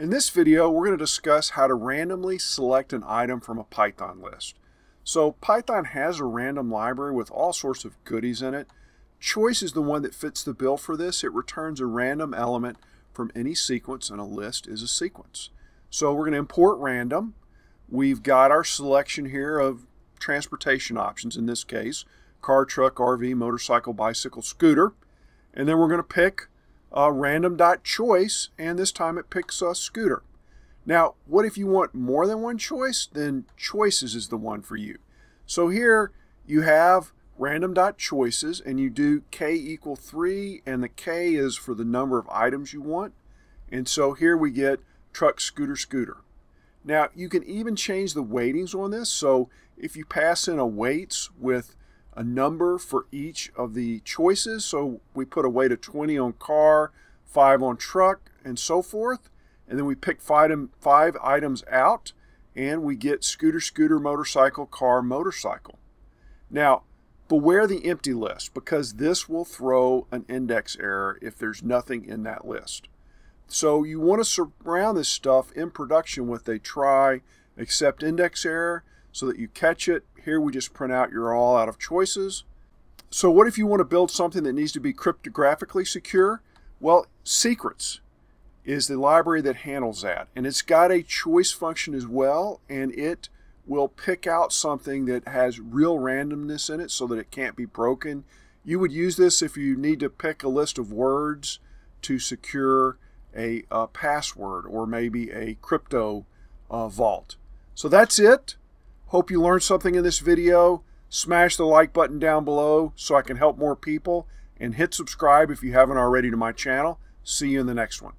In this video, we're going to discuss how to randomly select an item from a Python list. So Python has a random library with all sorts of goodies in it. Choice is the one that fits the bill for this. It returns a random element from any sequence, and a list is a sequence. So we're going to import random. We've got our selection here of transportation options, in this case, car, truck, RV, motorcycle, bicycle, scooter. And then we're going to pick random.choice, and this time it picks a scooter. Now, what if you want more than one choice? Then choices is the one for you. So here you have random.choices, and you do k equal 3, and the k is for the number of items you want. And so here we get truck, scooter, scooter. Now, you can even change the weightings on this. So if you pass in a weights with a number for each of the choices, so we put a weight of 20 on car, 5 on truck, and so forth, and then we pick five items out, and we get scooter, scooter, motorcycle, car, motorcycle. Now, beware the empty list, because this will throw an index error if there's nothing in that list. So you want to surround this stuff in production with a try except index error so that you catch it. Here we just print out you're all out of choices. So what if you want to build something that needs to be cryptographically secure? Well, secrets is the library that handles that. And it's got a choice function as well, and it will pick out something that has real randomness in it so that it can't be broken. You would use this if you need to pick a list of words to secure a password or maybe a crypto vault. So that's it. Hope you learned something in this video. Smash the like button down below so I can help more people, and hit subscribe if you haven't already to my channel. See you in the next one.